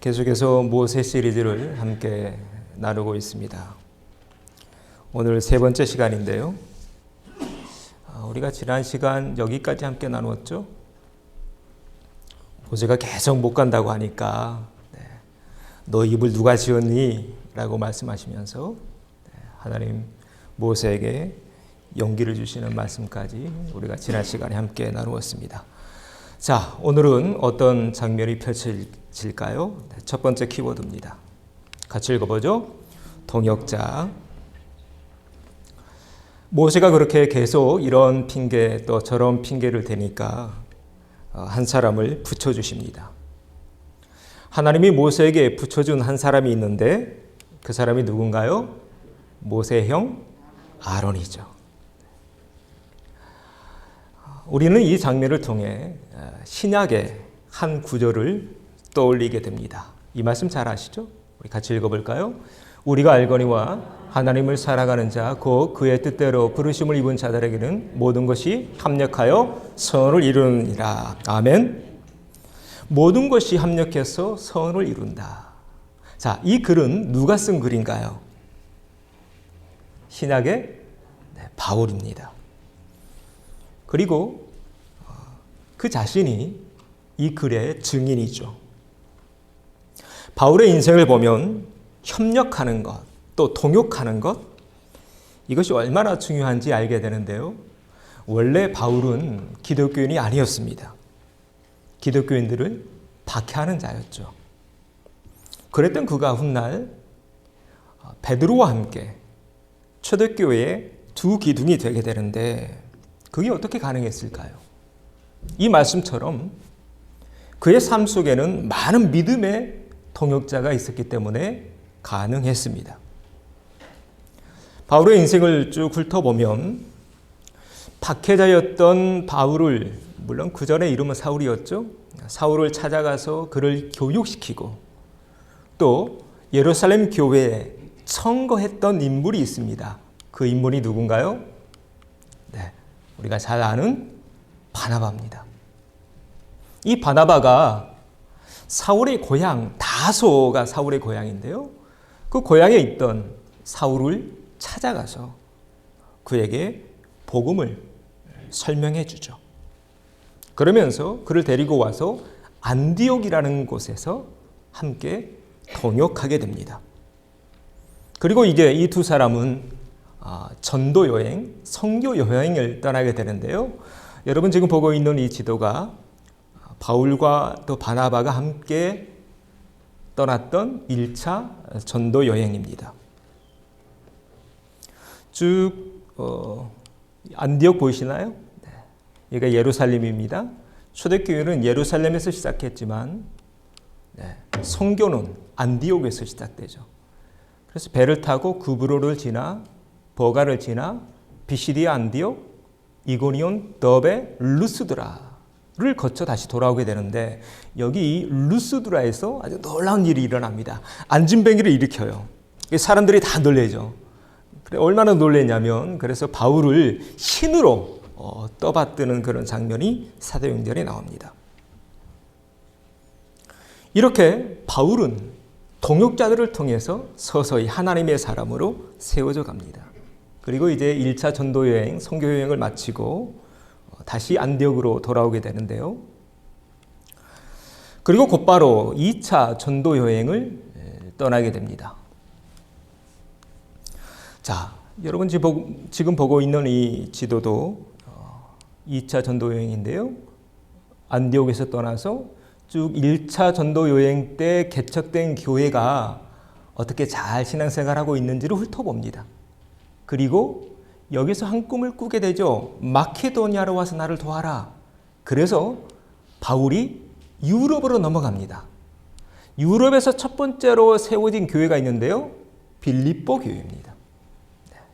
계속해서 모세 시리즈를 함께 나누고 있습니다. 오늘 세 번째 시간인데요. 우리가 지난 시간 여기까지 함께 나누었죠. 모세가 계속 못 간다고 하니까 너 입을 누가 지었니? 라고 말씀하시면서 하나님 모세에게 용기를 주시는 말씀까지 우리가 지난 시간에 함께 나누었습니다. 자, 오늘은 어떤 장면이 펼쳐질까요? 첫 번째 키워드입니다. 같이 읽어보죠. 동역자. 모세가 그렇게 계속 이런 핑계 또 저런 핑계를 대니까 한 사람을 붙여주십니다. 하나님이 모세에게 붙여준 한 사람이 있는데 그 사람이 누군가요? 모세의 형 아론이죠. 우리는 이 장면을 통해 신약의 한 구절을 떠올리게 됩니다. 이 말씀 잘 아시죠? 우리 같이 읽어볼까요? 우리가 알거니와 하나님을 살아가는 자, 곧 그의 뜻대로 부르심을 입은 자들에게는 모든 것이 합력하여 선을 이루느니라. 아멘. 모든 것이 합력해서 선을 이룬다. 자, 이 글은 누가 쓴 글인가요? 신약의 바울입니다. 그리고 그 자신이 이 글의 증인이죠. 바울의 인생을 보면 협력하는 것, 또 동역하는 것, 이것이 얼마나 중요한지 알게 되는데요. 원래 바울은 기독교인이 아니었습니다. 기독교인들을 박해하는 자였죠. 그랬던 그가 훗날 베드로와 함께 초대교회의 두 기둥이 되게 되는데 그게 어떻게 가능했을까요? 이 말씀처럼 그의 삶 속에는 많은 믿음의 동역자가 있었기 때문에 가능했습니다. 바울의 인생을 쭉 훑어보면 박해자였던 바울을, 물론 그 전에 이름은 사울이었죠. 사울을 찾아가서 그를 교육시키고 또 예루살렘 교회에 청거했던 인물이 있습니다. 그 인물이 누군가요? 우리가 잘 아는 바나바입니다. 이 바나바가 사울의 고향, 다소가 사울의 고향인데요. 그 고향에 있던 사울을 찾아가서 그에게 복음을 설명해 주죠. 그러면서 그를 데리고 와서 안디옥이라는 곳에서 함께 동역하게 됩니다. 그리고 이제 이 두 사람은 전도 여행, 선교 여행을 떠나게 되는데요. 여러분 지금 보고 있는 이 지도가 바울과 또 바나바가 함께 떠났던 1차 전도 여행입니다. 쭉 안디옥 보이시나요? 여기가 예루살렘입니다. 초대교회는 예루살렘에서 시작했지만 선교는 안디옥에서 시작되죠. 그래서 배를 타고 구브로를 지나 버가를 지나 비시디아 안디옥, 이고니온, 더베, 루스드라를 거쳐 다시 돌아오게 되는데 여기 이 루스드라에서 아주 놀라운 일이 일어납니다. 안진뱅이를 일으켜요. 사람들이 다 놀래죠. 그래, 얼마나 놀랬냐면 그래서 바울을 신으로 떠받드는 그런 장면이 사도행전에 나옵니다. 이렇게 바울은 동역자들을 통해서 서서히 하나님의 사람으로 세워져 갑니다. 그리고 이제 1차 전도여행, 선교여행을 마치고 다시 안디옥으로 돌아오게 되는데요. 그리고 곧바로 2차 전도여행을 떠나게 됩니다. 자, 여러분 지금 보고 있는 이 지도도 2차 전도여행인데요. 안디옥에서 떠나서 쭉 1차 전도여행 때 개척된 교회가 어떻게 잘 신앙생활하고 있는지를 훑어봅니다. 그리고 여기서 한 꿈을 꾸게 되죠. 마케도니아로 와서 나를 도와라. 그래서 바울이 유럽으로 넘어갑니다. 유럽에서 첫 번째로 세워진 교회가 있는데요. 빌립보 교회입니다.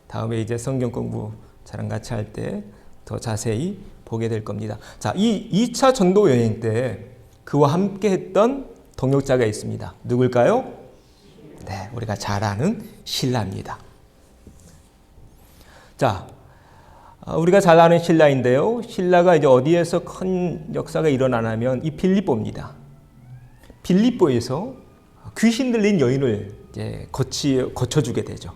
다음에 이제 성경 공부 저랑 같이 할 때 더 자세히 보게 될 겁니다. 자, 이 2차 전도 여행 때 그와 함께 했던 동역자가 있습니다. 누굴까요? 네, 우리가 잘 아는 실라입니다. 자, 우리가 잘 아는 신라인데요. 신라가 이제 어디에서 큰 역사가 일어나냐면 이 빌립보입니다. 빌립보에서 귀신 들린 여인을 이제 거쳐주게 되죠.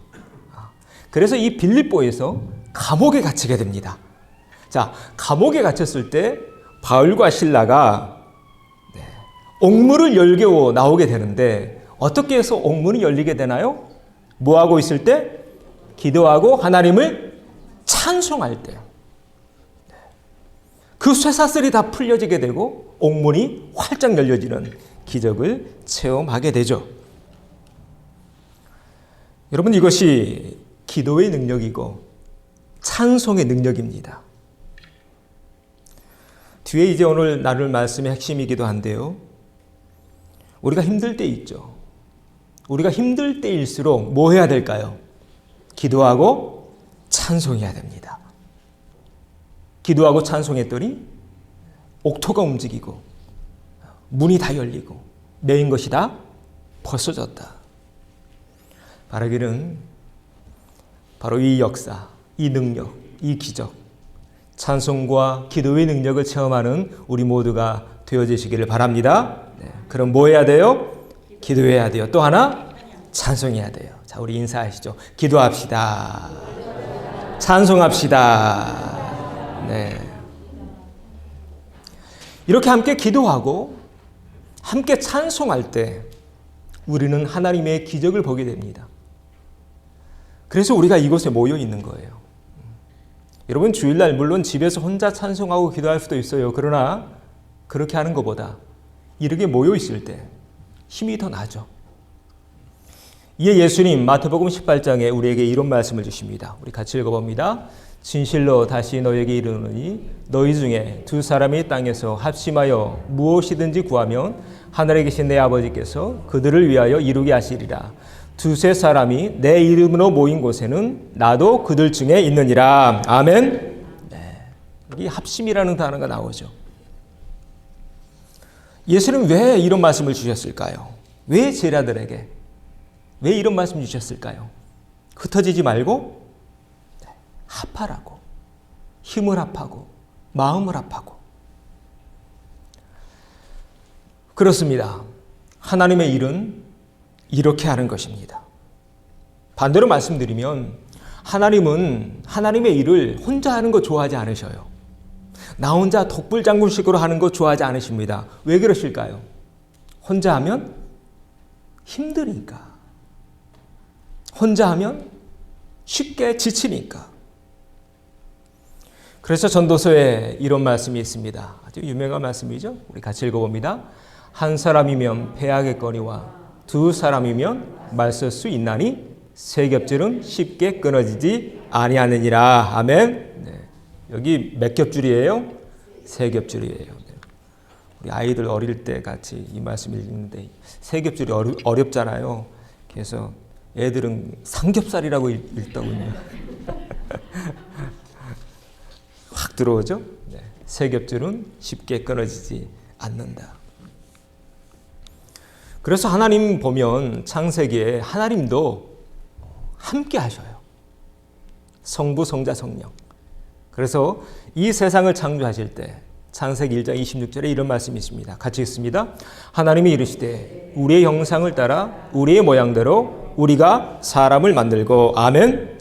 그래서 이 빌립보에서 감옥에 갇히게 됩니다. 자, 감옥에 갇혔을 때 바울과 실라가 옥문을 열고 나오게 되는데 어떻게 해서 옥문이 열리게 되나요? 뭐 하고 있을 때? 기도하고 하나님을 찬송할 때. 그 쇠사슬이 다 풀려지게 되고 옥문이 활짝 열려지는 기적을 체험하게 되죠. 여러분, 이것이 기도의 능력이고 찬송의 능력입니다. 뒤에 이제 오늘 나눌 말씀의 핵심이기도 한데요. 우리가 힘들 때 있죠. 우리가 힘들 때일수록 뭐 해야 될까요? 기도하고 찬송해야 됩니다. 기도하고 찬송했더니 옥토가 움직이고 문이 다 열리고 메인 것이 다 벗어졌다. 바라기는 바로 이 역사, 이 능력, 이 기적, 찬송과 기도의 능력을 체험하는 우리 모두가 되어지시기를 바랍니다. 그럼 뭐 해야 돼요? 기도해야 돼요. 또 하나 찬송해야 돼요. 자, 우리 인사하시죠. 기도합시다. 찬송합시다. 네. 이렇게 함께 기도하고 함께 찬송할 때 우리는 하나님의 기적을 보게 됩니다. 그래서 우리가 이곳에 모여 있는 거예요. 여러분, 주일날 물론 집에서 혼자 찬송하고 기도할 수도 있어요. 그러나 그렇게 하는 것보다 이렇게 모여 있을 때 힘이 더 나죠. 이에 예수님 마태복음 18장에 우리에게 이런 말씀을 주십니다. 우리 같이 읽어봅니다. 진실로 다시 너에게 이르노니 너희 중에 두 사람이 땅에서 합심하여 무엇이든지 구하면 하늘에 계신 내 아버지께서 그들을 위하여 이루게 하시리라. 두세 사람이 내 이름으로 모인 곳에는 나도 그들 중에 있느니라. 아멘. 네. 여기 합심이라는 단어가 나오죠. 예수님은 왜 이런 말씀을 주셨을까요? 왜 제자들에게 왜 이런 말씀 주셨을까요? 흩어지지 말고 합하라고, 힘을 합하고 마음을 합하고. 그렇습니다. 하나님의 일은 이렇게 하는 것입니다. 반대로 말씀드리면 하나님은 하나님의 일을 혼자 하는 거 좋아하지 않으셔요. 나 혼자 독불장군식으로 하는 거 좋아하지 않으십니다. 왜 그러실까요? 혼자 하면 힘드니까. 혼자 하면 쉽게 지치니까. 그래서 전도서에 이런 말씀이 있습니다. 아주 유명한 말씀이죠. 우리 같이 읽어봅니다. 한 사람이면 패하겠거니와 두 사람이면 말쓸 수 있나니 세 겹줄은 쉽게 끊어지지 아니하느니라. 아멘. 네. 여기 몇 겹줄이에요? 세 겹줄이에요. 네. 우리 아이들 어릴 때 같이 이 말씀을 읽는데 세 겹줄이 어렵잖아요. 그래서 애들은 삼겹살이라고 읽더군요. 확 들어오죠? 네. 세 겹줄은 쉽게 끊어지지 않는다. 그래서 하나님 보면 창세기에 하나님도 함께 하셔요. 성부, 성자, 성령. 그래서 이 세상을 창조하실 때 창세기 1장 26절에 이런 말씀이 있습니다. 같이 읽습니다. 하나님이 이르시되 우리의 형상을 따라 우리의 모양대로 우리가 사람을 만들고. 아멘.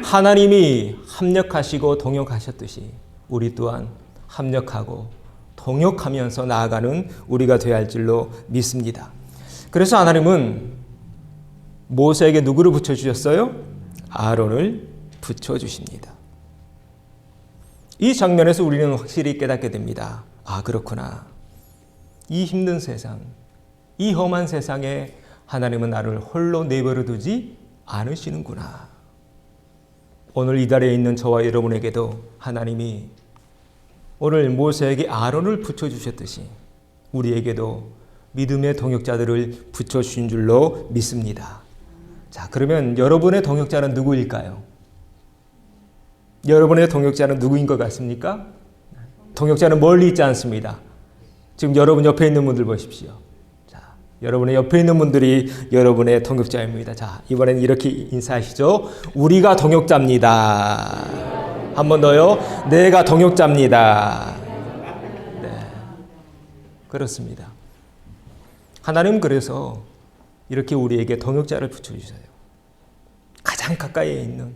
하나님이 합력하시고 동역하셨듯이 우리 또한 합력하고 동역하면서 나아가는 우리가 되어야 할 줄로 믿습니다. 그래서 하나님은 모세에게 누구를 붙여주셨어요? 아론을 붙여주십니다. 이 장면에서 우리는 확실히 깨닫게 됩니다. 아, 그렇구나. 이 힘든 세상, 이 험한 세상에 하나님은 나를 홀로 내버려 두지 않으시는구나. 오늘 이 자리에 있는 저와 여러분에게도 하나님이 오늘 모세에게 아론을 붙여주셨듯이 우리에게도 믿음의 동역자들을 붙여주신 줄로 믿습니다. 자, 그러면 여러분의 동역자는 누구일까요? 여러분의 동역자는 누구인 것 같습니까? 동역자는 멀리 있지 않습니다. 지금 여러분 옆에 있는 분들 보십시오. 자, 여러분의 옆에 있는 분들이 여러분의 동역자입니다. 자, 이번엔 이렇게 인사하시죠. 우리가 동역자입니다. 한 번 더요. 내가 동역자입니다. 네, 그렇습니다. 하나님 그래서 이렇게 우리에게 동역자를 붙여주세요. 가장 가까이에 있는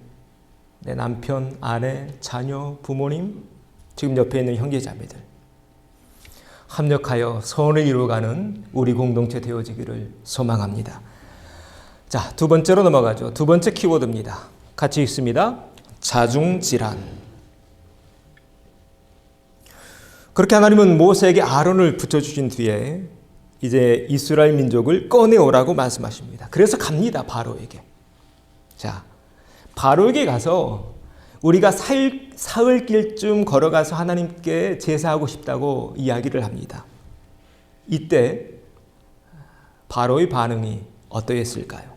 내 남편, 아내, 자녀, 부모님, 지금 옆에 있는 형제자매들 합력하여 선을 이루어가는 우리 공동체 되어지기를 소망합니다. 자, 두 번째로 넘어가죠. 두 번째 키워드입니다. 같이 읽습니다. 자중질환. 그렇게 하나님은 모세에게 아론을 붙여주신 뒤에 이제 이스라엘 민족을 꺼내오라고 말씀하십니다. 그래서 갑니다. 바로에게. 자, 바로에게 가서 우리가 사흘길쯤 걸어가서 하나님께 제사하고 싶다고 이야기를 합니다. 이때 바로의 반응이 어떠했을까요?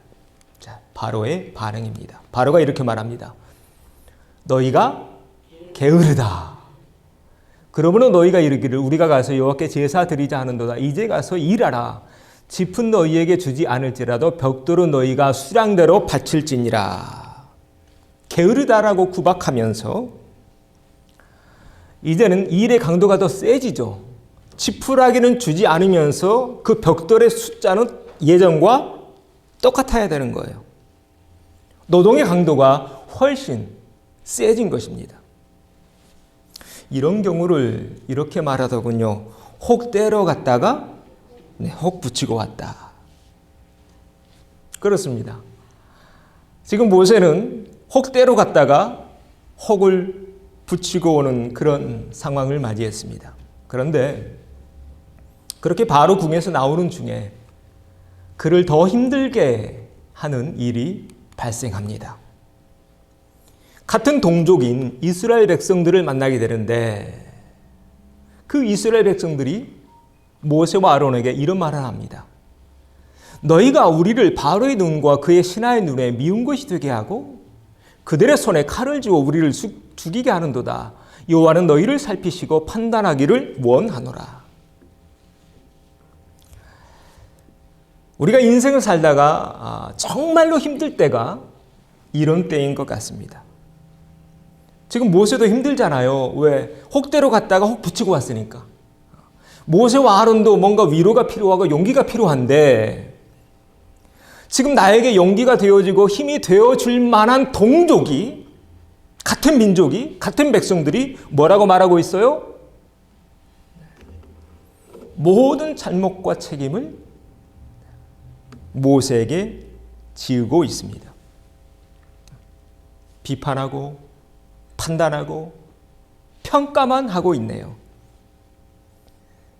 자, 바로의 반응입니다. 바로가 이렇게 말합니다. 너희가 게으르다. 그러므로 너희가 이르기를 우리가 가서 여호와께 제사 드리자 하는도다. 이제 가서 일하라. 짚은 너희에게 주지 않을지라도 벽돌은 너희가 수량대로 바칠지니라. 게으르다라고 구박하면서 이제는 일의 강도가 더 세지죠. 지푸라기는 주지 않으면서 그 벽돌의 숫자는 예전과 똑같아야 되는 거예요. 노동의 강도가 훨씬 세진 것입니다. 이런 경우를 이렇게 말하더군요. 혹 때려 갔다가 혹 붙이고 왔다. 그렇습니다. 지금 모세는 혹 때려 갔다가 혹을 붙이고 오는 그런 상황을 맞이했습니다. 그런데 그렇게 바로 궁에서 나오는 중에 그를 더 힘들게 하는 일이 발생합니다. 같은 동족인 이스라엘 백성들을 만나게 되는데 그 이스라엘 백성들이 모세와 아론에게 이런 말을 합니다. 너희가 우리를 바로의 눈과 그의 신하의 눈에 미운 것이 되게 하고 그들의 손에 칼을 쥐어 우리를 죽이게 하는도다. 여호와는 너희를 살피시고 판단하기를 원하노라. 우리가 인생을 살다가 정말로 힘들 때가 이런 때인 것 같습니다. 지금 모세도 힘들잖아요. 왜? 혹대로 갔다가 혹 붙이고 왔으니까. 모세와 아론도 뭔가 위로가 필요하고 용기가 필요한데 지금 나에게 용기가 되어지고 힘이 되어줄 만한 동족이, 같은 민족이, 같은 백성들이 뭐라고 말하고 있어요? 모든 잘못과 책임을 모세에게 지우고 있습니다. 비판하고 판단하고 평가만 하고 있네요.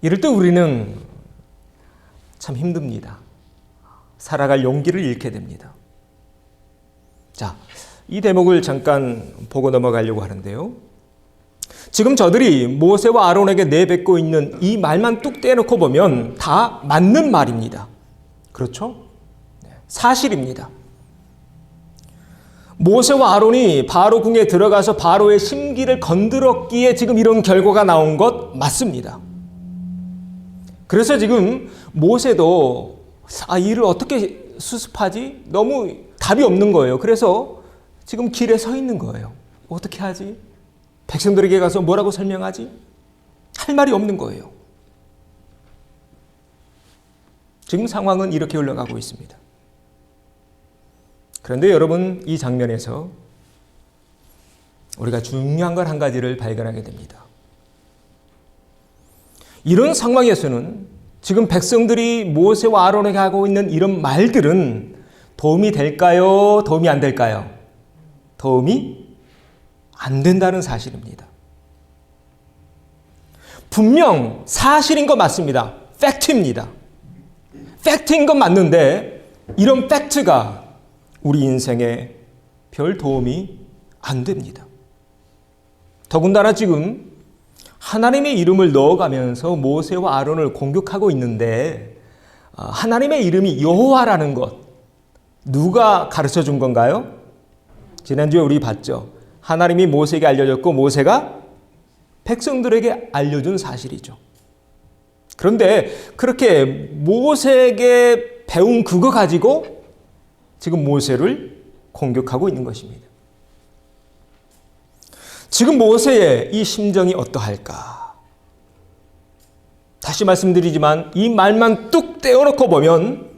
이럴 때 우리는 참 힘듭니다. 살아갈 용기를 잃게 됩니다. 자, 이 대목을 잠깐 보고 넘어가려고 하는데요. 지금 저들이 모세와 아론에게 내뱉고 있는 이 말만 뚝 떼놓고 보면 다 맞는 말입니다. 그렇죠? 사실입니다. 모세와 아론이 바로 궁에 들어가서 바로의 심기를 건드렸기에 지금 이런 결과가 나온 것 맞습니다. 그래서 지금 모세도 일을 어떻게 수습하지? 너무 답이 없는 거예요. 그래서 지금 길에 서 있는 거예요. 어떻게 하지? 백성들에게 가서 뭐라고 설명하지? 할 말이 없는 거예요. 지금 상황은 이렇게 흘러가고 있습니다. 그런데 여러분, 이 장면에서 우리가 중요한 걸 한 가지를 발견하게 됩니다. 이런 상황에서는 지금 백성들이 모세와 아론에게 하고 있는 이런 말들은 도움이 될까요? 도움이 안 될까요? 도움이 안 된다는 사실입니다. 분명 사실인 것 맞습니다. 팩트입니다. 팩트인 건 맞는데 이런 팩트가 우리 인생에 별 도움이 안 됩니다. 더군다나 지금 하나님의 이름을 넣어가면서 모세와 아론을 공격하고 있는데 하나님의 이름이 여호와라는 것 누가 가르쳐 준 건가요? 지난주에 우리 봤죠. 하나님이 모세에게 알려줬고 모세가 백성들에게 알려준 사실이죠. 그런데 그렇게 모세에게 배운 그거 가지고 지금 모세를 공격하고 있는 것입니다. 지금 모세의 이 심정이 어떠할까? 다시 말씀드리지만 이 말만 뚝 떼어놓고 보면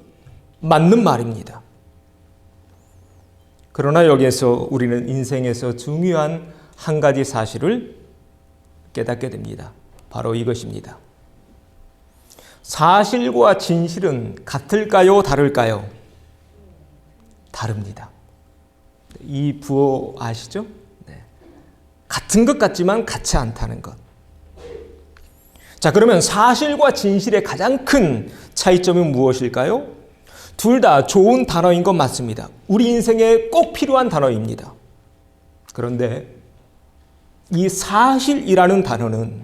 맞는 말입니다. 그러나 여기에서 우리는 인생에서 중요한 한 가지 사실을 깨닫게 됩니다. 바로 이것입니다. 사실과 진실은 같을까요? 다를까요? 다릅니다. 이 부호 아시죠? 네. 같은 것 같지만 같지 않다는 것. 자, 그러면 사실과 진실의 가장 큰 차이점은 무엇일까요? 둘 다 좋은 단어인 건 맞습니다. 우리 인생에 꼭 필요한 단어입니다. 그런데 이 사실이라는 단어는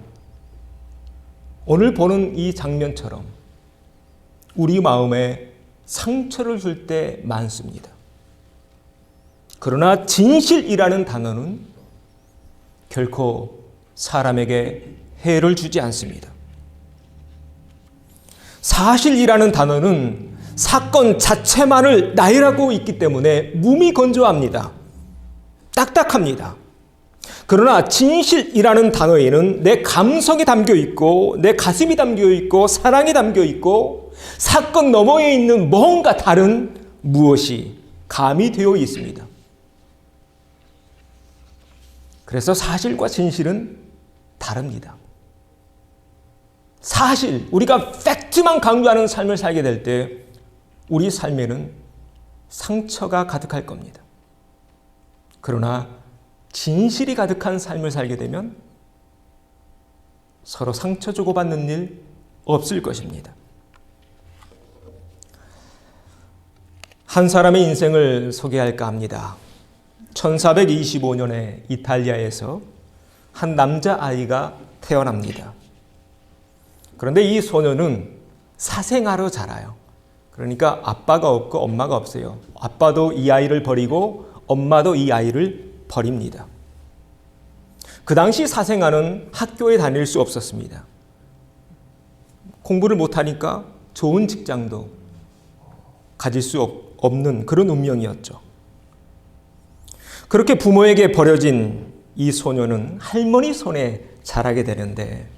오늘 보는 이 장면처럼 우리 마음에 상처를 줄 때 많습니다. 그러나 진실이라는 단어는 결코 사람에게 해를 주지 않습니다. 사실이라는 단어는 사건 자체만을 나열하고 있기 때문에 몸이 건조합니다. 딱딱합니다. 그러나 진실이라는 단어에는 내 감성이 담겨 있고 내 가슴이 담겨 있고 사랑이 담겨 있고 사건 너머에 있는 뭔가 다른 무엇이 가미되어 있습니다. 그래서 사실과 진실은 다릅니다. 사실, 우리가 팩트만 강조하는 삶을 살게 될 때 우리 삶에는 상처가 가득할 겁니다. 그러나 진실이 가득한 삶을 살게 되면 서로 상처 주고받는 일 없을 것입니다. 한 사람의 인생을 소개할까 합니다. 1425년에 이탈리아에서 한 남자아이가 태어납니다. 그런데 이 소녀는 사생아로 자라요. 그러니까 아빠가 없고 엄마가 없어요. 아빠도 이 아이를 버리고 엄마도 이 아이를 버립니다. 그 당시 사생아는 학교에 다닐 수 없었습니다. 공부를 못하니까 좋은 직장도 가질 수 없는 그런 운명이었죠. 그렇게 부모에게 버려진 이 소녀는 할머니 손에 자라게 되는데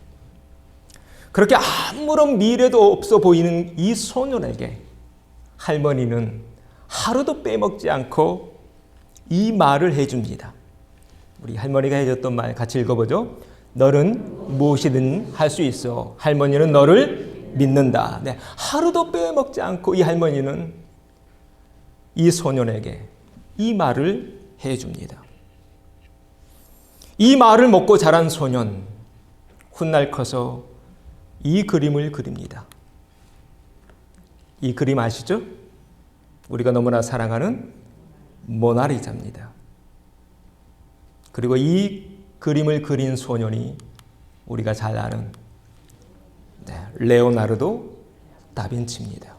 그렇게 아무런 미래도 없어 보이는 이 소년에게 할머니는 하루도 빼먹지 않고 이 말을 해줍니다. 우리 할머니가 해줬던 말 같이 읽어보죠. 너는 무엇이든 할 수 있어. 할머니는 너를 믿는다. 네, 하루도 빼먹지 않고 이 할머니는 이 소년에게 이 말을 해줍니다. 이 말을 먹고 자란 소년, 훗날 커서 이 그림을 그립니다. 이 그림 아시죠? 우리가 너무나 사랑하는 모나리자입니다. 그리고 이 그림을 그린 소년이 우리가 잘 아는 레오나르도 다빈치입니다.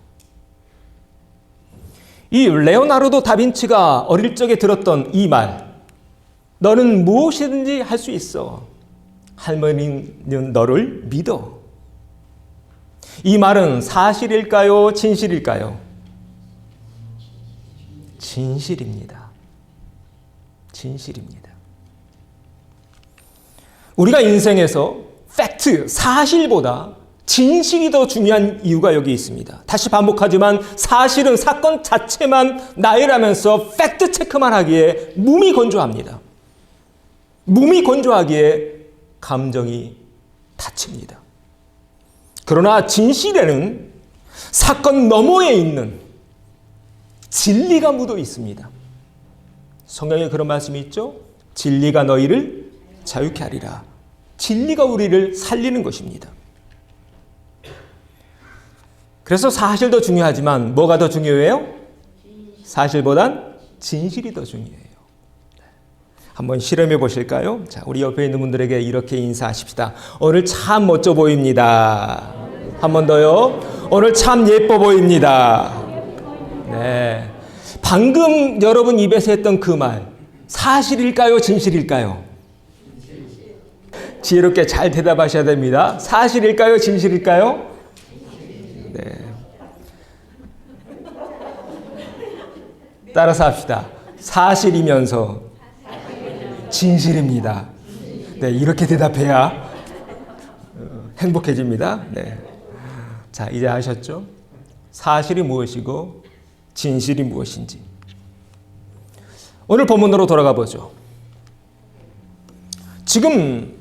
이 레오나르도 다빈치가 어릴 적에 들었던 이 말, 너는 무엇이든지 할 수 있어. 할머니는 너를 믿어. 이 말은 사실일까요? 진실일까요? 진실입니다. 진실입니다. 우리가 인생에서 팩트, 사실보다 진실이 더 중요한 이유가 여기 있습니다. 다시 반복하지만 사실은 사건 자체만 나열하면서 팩트 체크만 하기에 몸이 건조합니다. 몸이 건조하기에 감정이 다칩니다. 그러나 진실에는 사건 너머에 있는 진리가 묻어 있습니다. 성경에 그런 말씀이 있죠. 진리가 너희를 자유케 하리라. 진리가 우리를 살리는 것입니다. 그래서 사실도 중요하지만 뭐가 더 중요해요? 사실보단 진실이 더 중요해요. 한번 실험해 보실까요? 자, 우리 옆에 있는 분들에게 이렇게 인사하십시다. 오늘 참 멋져 보입니다. 한 번 더요. 오늘 참 예뻐 보입니다. 네. 방금 여러분 입에서 했던 그 말, 사실일까요? 진실일까요? 지혜롭게 잘 대답하셔야 됩니다. 사실일까요? 진실일까요? 네. 따라서 합시다. 사실이면서 진실입니다. 네, 이렇게 대답해야 행복해집니다. 네. 자, 이제 아셨죠? 사실이 무엇이고 진실이 무엇인지. 오늘 본문으로 돌아가 보죠. 지금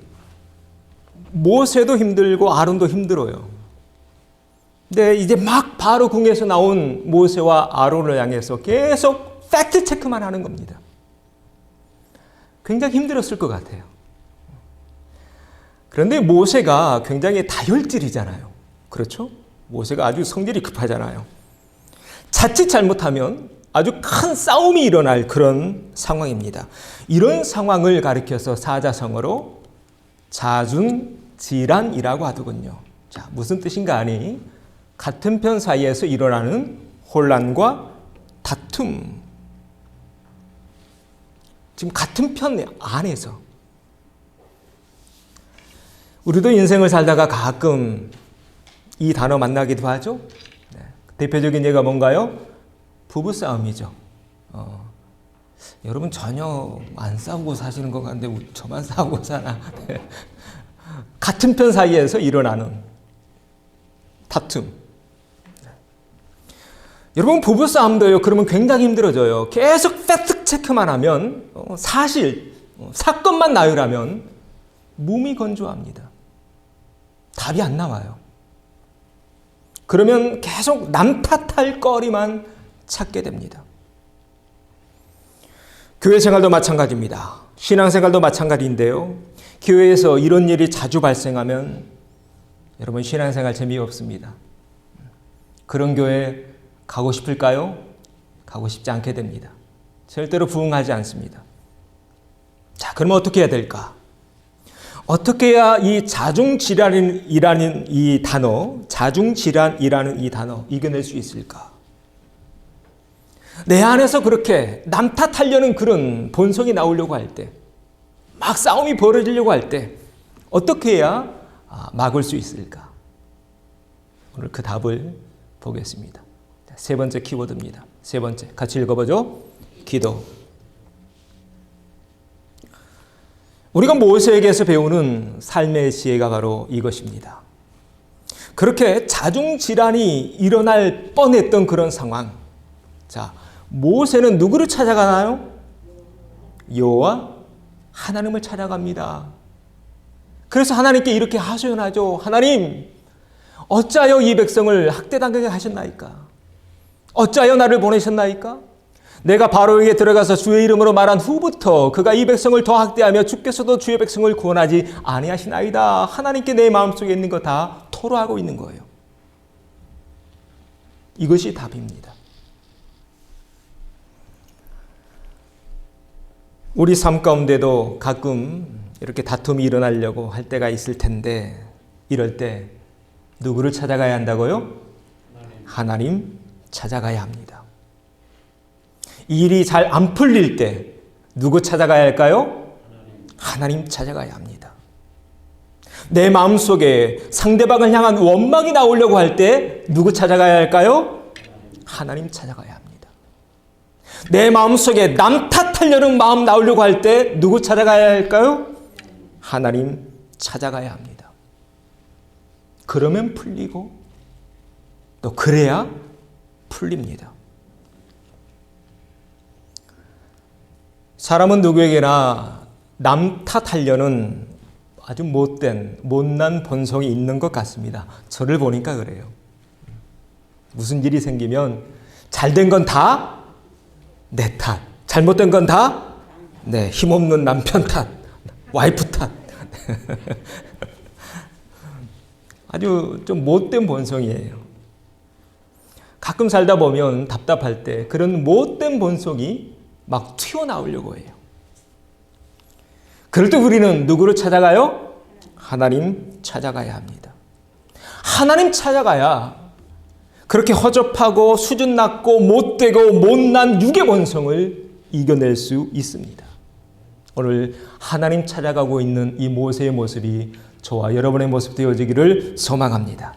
모세도 힘들고 아론도 힘들어요. 근데 이제 막 바로 궁에서 나온 모세와 아론을 향해서 계속 팩트 체크만 하는 겁니다. 굉장히 힘들었을 것 같아요. 그런데 모세가 굉장히 다혈질이잖아요. 그렇죠? 모세가 아주 성질이 급하잖아요. 자칫 잘못하면 아주 큰 싸움이 일어날 그런 상황입니다. 이런 상황을 가리켜서 사자성어로 자중질환이라고 하더군요. 자, 무슨 뜻인가 하니 같은 편 사이에서 일어나는 혼란과 다툼. 지금 같은 편 안에서 우리도 인생을 살다가 가끔 이 단어 만나기도 하죠. 네. 대표적인 예가 뭔가요? 부부싸움이죠. 여러분 전혀 안 싸우고 사시는 것 같은데 저만 싸우고 사나. 네. 같은 편 사이에서 일어나는 다툼. 네. 여러분 부부싸움도요. 그러면 굉장히 힘들어져요. 계속 팩트 체크만 하면 사실 사건만 나열하면 몸이 건조합니다. 답이 안 나와요. 그러면 계속 남 탓할 거리만 찾게 됩니다. 교회 생활도 마찬가지입니다. 신앙생활도 마찬가지인데요. 교회에서 이런 일이 자주 발생하면 여러분 신앙생활 재미없습니다. 그런 교회 가고 싶을까요? 가고 싶지 않게 됩니다. 절대로 부응하지 않습니다. 자, 그러면 어떻게 해야 될까? 어떻게 해야 이 자중질환이라는 이 단어, 자중질환이라는 이 단어 이겨낼 수 있을까? 내 안에서 그렇게 남 탓하려는 그런 본성이 나오려고 할 때, 막 싸움이 벌어지려고 할 때 어떻게 해야 막을 수 있을까? 오늘 그 답을 보겠습니다. 세 번째 키워드입니다. 세 번째, 같이 읽어보죠. 기도. 우리가 모세에게서 배우는 삶의 지혜가 바로 이것입니다. 그렇게 자중질환이 일어날 뻔했던 그런 상황. 자, 모세는 누구를 찾아가나요? 여호와 하나님을 찾아갑니다. 그래서 하나님께 이렇게 하소연하죠. 하나님, 어찌하여 이 백성을 학대당하게 하셨나이까? 어찌하여 나를 보내셨나이까? 내가 바로에게 들어가서 주의 이름으로 말한 후부터 그가 이 백성을 더 학대하며 주께서도 주의 백성을 구원하지 아니하시나이다. 하나님께 내 마음속에 있는 거 다 토로하고 있는 거예요. 이것이 답입니다. 우리 삶 가운데도 가끔 이렇게 다툼이 일어나려고 할 때가 있을 텐데 이럴 때 누구를 찾아가야 한다고요? 하나님 찾아가야 합니다. 일이 잘 안 풀릴 때 누구 찾아가야 할까요? 하나님 찾아가야 합니다. 내 마음속에 상대방을 향한 원망이 나오려고 할 때 누구 찾아가야 할까요? 하나님 찾아가야 합니다. 내 마음속에 남 탓하려는 마음 나오려고 할 때 누구 찾아가야 할까요? 하나님 찾아가야 합니다. 그러면 풀리고 또 그래야 풀립니다. 사람은 누구에게나 남 탓하려는 아주 못난 본성이 있는 것 같습니다. 저를 보니까 그래요. 무슨 일이 생기면 잘된 건 다 내 탓, 잘못된 건 다 힘없는 남편 탓, 와이프 탓. 아주 좀 못된 본성이에요. 가끔 살다 보면 답답할 때 그런 못된 본성이 막 튀어나오려고 해요. 그럴 때 우리는 누구를 찾아가요? 하나님 찾아가야 합니다. 하나님 찾아가야 그렇게 허접하고 수준 낮고 못되고 못난 육의 본성을 이겨낼 수 있습니다. 오늘 하나님 찾아가고 있는 이 모세의 모습이 저와 여러분의 모습 되어지기를 소망합니다.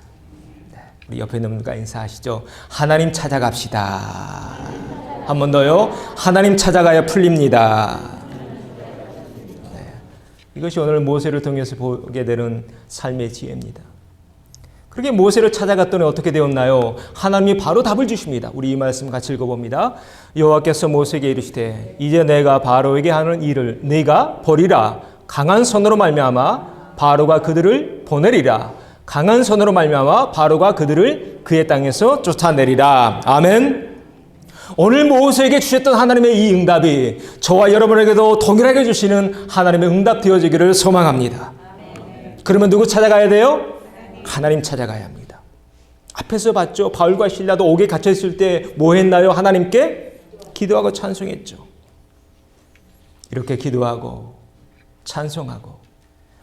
우리 옆에 있는 분과 인사하시죠. 하나님 찾아갑시다. 한 번 더요. 하나님 찾아가야 풀립니다. 네. 이것이 오늘 모세를 통해서 보게 되는 삶의 지혜입니다. 그렇게 모세를 찾아갔더니 어떻게 되었나요? 하나님이 바로 답을 주십니다. 우리 이 말씀 같이 읽어봅니다. 여호와께서 모세에게 이르시되 이제 내가 바로에게 하는 일을 네가 벌이라. 강한 손으로 말미암아 바로가 그들을 보내리라. 강한 손으로 말미암아 바로가 그들을 그의 땅에서 쫓아내리라. 아멘. 오늘 모세에게 주셨던 하나님의 이 응답이 저와 여러분에게도 동일하게 주시는 하나님의 응답 되어지기를 소망합니다. 그러면 누구 찾아가야 돼요? 하나님 찾아가야 합니다. 앞에서 봤죠. 바울과 실라도 옥에 갇혀있을 때 뭐 했나요? 하나님께 기도하고 찬송했죠. 이렇게 기도하고 찬송하고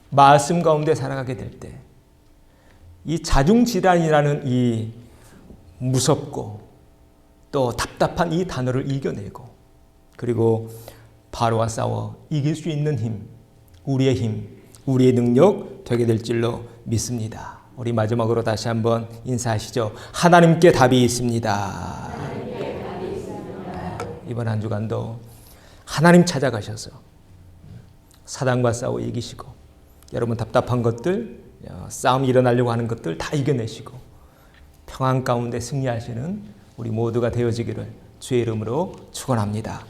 말씀 가운데 살아가게 될 때 이 자중질환이라는 이 무섭고 또 답답한 이 단어를 이겨내고 그리고 바로와 싸워 이길 수 있는 힘, 우리의 힘, 우리의 능력 되게 될 줄로 믿습니다. 우리 마지막으로 다시 한번 인사하시죠. 하나님께 답이 있습니다. 이번 한 주간도 하나님 찾아가셔서 사단과 싸워 이기시고 여러분 답답한 것들, 싸움이 일어나려고 하는 것들 다 이겨내시고 평안 가운데 승리하시는 우리 모두가 되어지기를 주의 이름으로 축원합니다.